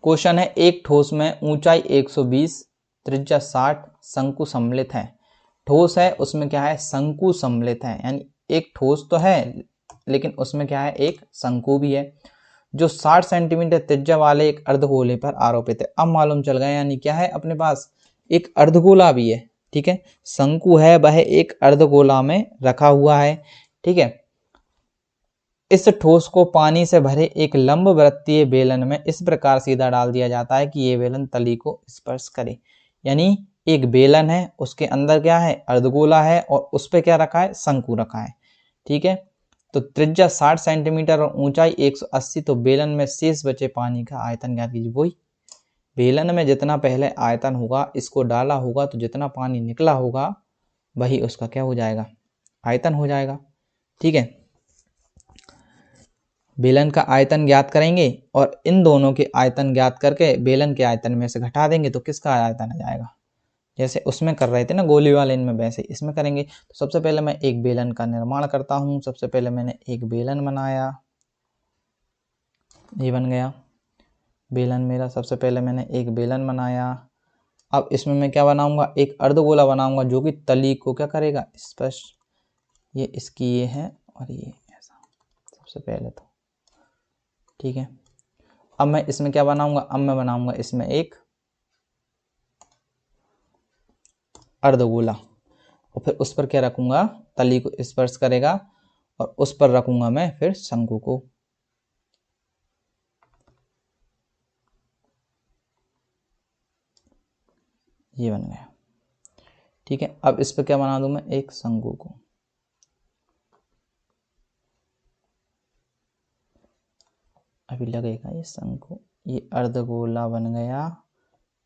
Question है, एक ठोस में ऊंचाई 120, त्रिज्या 60, शंकु सम्मिलित है। ठोस है, उसमें क्या है, शंकु सम्मिलित है, यानी एक ठोस तो है लेकिन उसमें क्या है, एक शंकु भी है, जो 60 सेंटीमीटर त्रिज्या वाले एक अर्धगोले पर आरोपित है। अब मालूम चल गया, यानी क्या है, अपने पास एक अर्धगोला भी है, ठीक है, शंकु है, वह एक अर्धगोला में रखा हुआ है, ठीक है। इस ठोस को पानी से भरे एक लंबवृत्तीय बेलन में इस प्रकार सीधा डाल दिया जाता है कि ये बेलन तली को स्पर्श करे। यानी एक बेलन है, उसके अंदर क्या है, अर्धगोला है, और उस पे क्या रखा है, शंकु रखा है, ठीक है। तो त्रिज्या 60 सेंटीमीटर और ऊंचाई 180, तो बेलन में शेष बचे पानी का आयतन ज्ञात कीजिए। वही बेलन में जितना पहले आयतन होगा, इसको डाला होगा, तो जितना पानी निकला होगा वही उसका क्या हो जाएगा, आयतन हो जाएगा, ठीक है। बेलन का आयतन ज्ञात करेंगे और इन दोनों के आयतन ज्ञात करके बेलन के आयतन में से घटा देंगे तो किसका आयतन आ जाएगा। जैसे उसमें कर रहे थे ना गोली वाले, इनमें वैसे इसमें करेंगे। तो सबसे पहले मैं एक बेलन का निर्माण करता हूँ। सबसे पहले मैंने एक बेलन बनाया, ये बन गया बेलन मेरा। सबसे पहले मैंने एक बेलन बनाया। अब इसमें मैं क्या बनाऊंगा, एक अर्धगोला बनाऊंगा जो कि तली को क्या करेगा, स्पर्श। ये इसकी ये है और ये ऐसा, सबसे पहले तो ठीक है। अब मैं इसमें क्या बनाऊंगा, अब मैं बनाऊंगा इसमें एक अर्धगोला और फिर उस पर क्या रखूंगा, तली को स्पर्श करेगा और उस पर रखूंगा मैं फिर शंकु को। ये बन गया, ठीक है। अब इस पर क्या बना दूं मैं, एक शंकु को। अभी लगेगा ये शंकु, ये अर्धगोला बन गया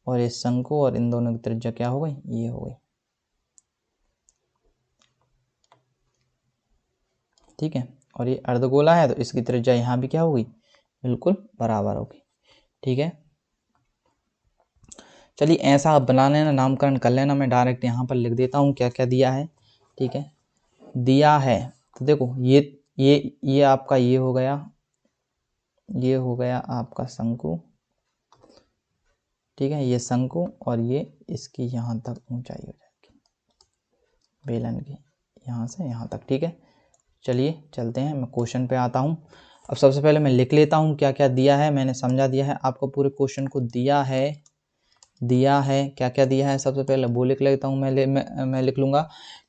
और ये शंकु, और इन दोनों की त्रिज्या क्या हो गई, ये हो गई, ठीक है। और ये अर्धगोला है तो इसकी त्रिज्या यहाँ भी क्या होगी, बिल्कुल बराबर होगी, ठीक है। चलिए ऐसा आप बना लेना, नामकरण कर लेना। मैं डायरेक्ट यहाँ पर लिख देता हूँ क्या क्या दिया है, ठीक है। दिया है तो देखो ये आपका ये हो गया, ये हो गया आपका शंकु, ठीक है, ये शंकु, और ये इसकी यहाँ तक ऊंचाई हो जाएगी बेलन की, यहाँ से यहाँ तक, ठीक है। चलिए चलते हैं, मैं क्वेश्चन पे आता हूँ। अब सबसे पहले मैं लिख लेता हूँ क्या क्या दिया है, मैंने समझा दिया है आपको पूरे क्वेश्चन को। दिया है क्या क्या दिया है, सबसे पहले वो लिख लेता हूँ। मैं लिख लूँगा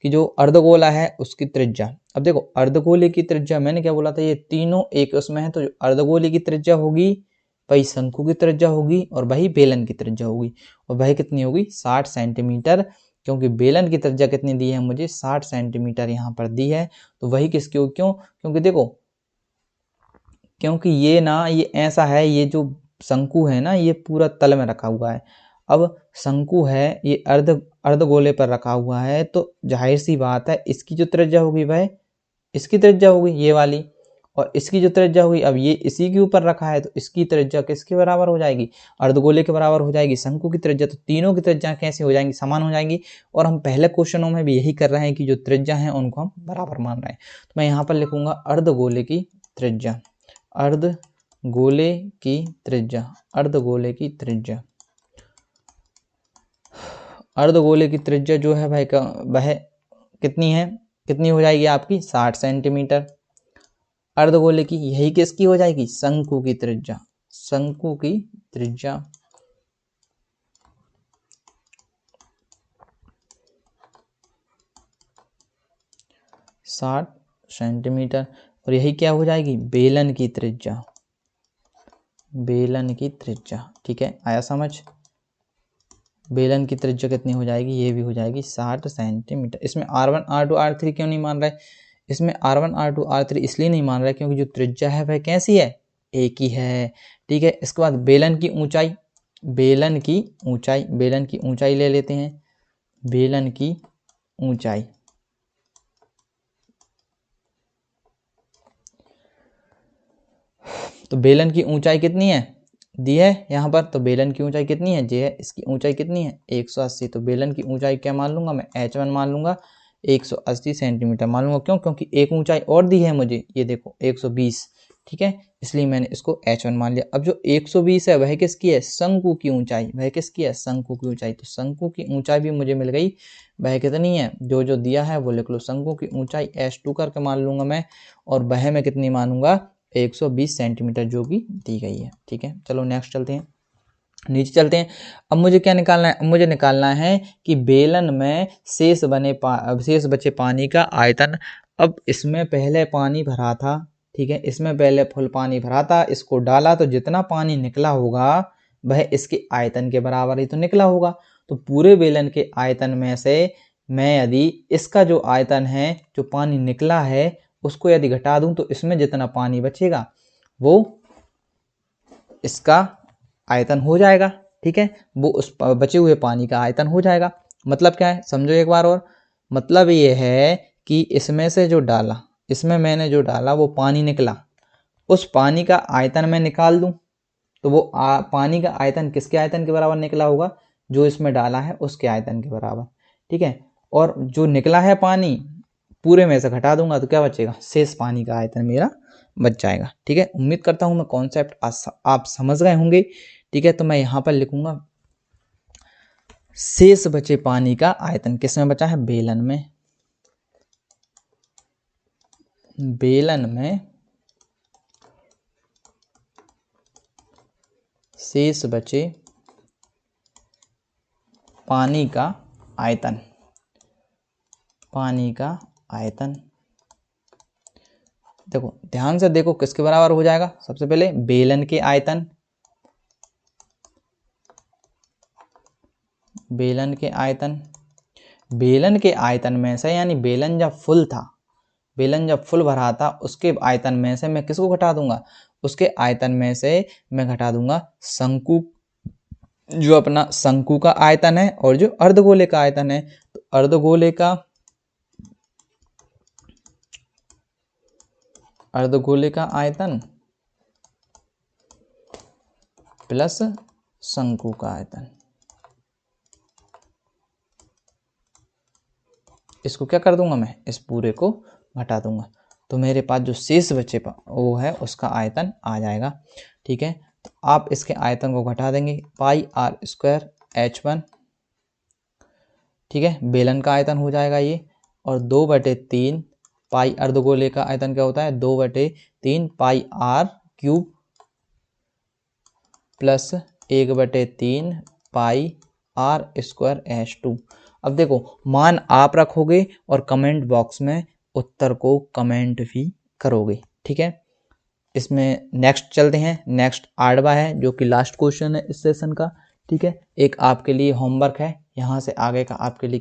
कि जो अर्धगोला है उसकी त्रिज्या। अब देखो अर्धगोले की त्रिज्या मैंने क्या बोला था, ये तीनों एक उसमें है, तो जो अर्धगोले की त्रिज्या होगी वही शंकु की त्रिज्या होगी और वही बेलन की त्रिज्या होगी, और वही कितनी होगी, 60 सेंटीमीटर, क्योंकि बेलन की त्रिज्या कितनी दी है मुझे, 60 सेंटीमीटर यहाँ पर दी है। तो वही किसकी होगी, क्यों, क्योंकि देखो, क्योंकि ये ना ये ऐसा है, ये जो शंकु है ना ये पूरा तल में रखा हुआ है। अब शंकु है ये अर्धगोले पर रखा हुआ है, तो जाहिर सी बात है इसकी जो त्रिज्या होगी वह इसकी त्रिज्या होगी ये वाली, और इसकी जो त्रिज्या होगी, अब ये इसी के ऊपर रखा है तो इसकी त्रिज्या किसके बराबर हो जाएगी, अर्धगोले के बराबर हो जाएगी, शंकु की त्रिज्या। तो तीनों की त्रिज्या कैसे हो जाएंगी, समान हो जाएंगी। और हम पहले क्वेश्चनों में भी यही कर रहे हैं कि जो त्रिज्या है उनको हम बराबर मान रहे हैं। तो मैं यहाँ पर लिखूंगा अर्धगोले की त्रिज्या, अर्धगोले की त्रिज्या, अर्धगोले की त्रिज्या, अर्धगोले की त्रिज्या जो है भाई का वह कितनी है, कितनी हो जाएगी आपकी, 60 सेंटीमीटर। अर्धगोले की यही किसकी हो जाएगी, शंकु की त्रिज्या, शंकु की त्रिज्या 60 सेंटीमीटर। और यही क्या हो जाएगी, बेलन की त्रिज्या, बेलन की त्रिज्या, ठीक है, आया समझ। बेलन की त्रिज्या कितनी हो जाएगी, ये भी हो जाएगी 60 सेंटीमीटर। इसमें R1 R2 R3 क्यों नहीं मान रहे, इसमें R1 R2 R3 इसलिए नहीं मान रहे क्योंकि जो त्रिज्या है वह कैसी है, एक ही है, ठीक है। इसके बाद बेलन की ऊंचाई, बेलन की ऊंचाई, बेलन की ऊंचाई ले लेते हैं, बेलन की ऊंचाई, तो बेलन की ऊंचाई कितनी है, दी है यहाँ पर, तो बेलन की ऊंचाई कितनी है, जे है, इसकी ऊंचाई कितनी है 180। तो बेलन की ऊंचाई क्या मान लूंगा मैं, H1 मान लूंगा, 180 सेंटीमीटर मान लूंगा। क्यों, क्योंकि एक ऊंचाई और दी है मुझे, ये देखो 120, ठीक है, इसलिए मैंने इसको h1 मान लिया। अब जो 120 है वह किसकी है, शंकु की ऊंचाई, वह किसकी है, शंकु की ऊंचाई। तो शंकु की ऊंचाई भी मुझे मिल गई, वह कितनी है, जो जो दिया है वो लिख लो। शंकु की ऊंचाई h2 करके मान लूंगा मैं, और वह मैं कितनी मानूंगा, 120 सेंटीमीटर जो कि दी गई है। ठीक है, चलो नेक्स्ट चलते हैं, नीचे चलते हैं। अब मुझे क्या निकालना है, मुझे निकालना है कि बेलन में शेष बचे पानी का आयतन। अब इसमें पहले पानी भरा था, ठीक है, इसमें पहले फुल पानी भरा था, इसको डाला तो जितना पानी निकला होगा वह इसके आयतन के बराबर ही तो निकला होगा। तो पूरे बेलन के आयतन में से मैं यदि इसका जो आयतन है, जो पानी निकला है, उसको यदि घटा दूं तो इसमें जितना पानी बचेगा वो इसका आयतन हो जाएगा। ठीक है, वो उस बचे हुए पानी का आयतन हो जाएगा। मतलब क्या है, समझो एक बार और। मतलब ये है कि इसमें से जो डाला, इसमें मैंने जो डाला वो पानी निकला, उस पानी का आयतन मैं निकाल दूं तो वो पानी का आयतन किसके आयतन के बराबर निकला होगा, जो इसमें डाला है उसके आयतन के बराबर। ठीक है, और जो निकला है पानी पूरे में से घटा दूंगा तो क्या बचेगा, शेष पानी का आयतन मेरा बच जाएगा। ठीक है, उम्मीद करता हूं मैं कॉन्सेप्ट आप समझ गए होंगे। ठीक है, तो मैं यहां पर लिखूंगा शेष बचे पानी का आयतन किसमें बचा है, बेलन में। बेलन में शेष बचे पानी का आयतन, पानी का आयतन। देखो ध्यान से देखो किसके बराबर हो जाएगा, सबसे पहले बेलन के आयतन, बेलन के आयतन, बेलन के आयतन में से, यानी बेलन जब फुल था, बेलन जब फुल भरा था उसके आयतन में से मैं किसको घटा दूंगा, उसके आयतन में से मैं घटा दूंगा शंकु, जो अपना शंकु का आयतन है और जो अर्धगोले का आयतन है। तो अर्धगोले का आयतन प्लस शंकु का आयतन, इसको क्या कर दूंगा मैं, इस पूरे को घटा दूंगा, तो मेरे पास जो शेष बचे वो है उसका आयतन आ जाएगा। ठीक है, तो आप इसके आयतन को घटा देंगे, पाई आर स्क्वायर h1, ठीक है, बेलन का आयतन हो जाएगा ये, और 2/3 पाई, अर्धगोले का आयतन क्या होता है, 2/3 pi r cube plus 1/3 pi r square h2। अब देखो मान आप रखोगे और कमेंट बॉक्स में उत्तर को कमेंट भी करोगे। ठीक है, इसमें नेक्स्ट चलते हैं। नेक्स्ट 8वां है जो कि लास्ट क्वेश्चन है इस सेशन का। ठीक है, एक आपके लिए होमवर्क है, यहाँ से आगे का आपके लिए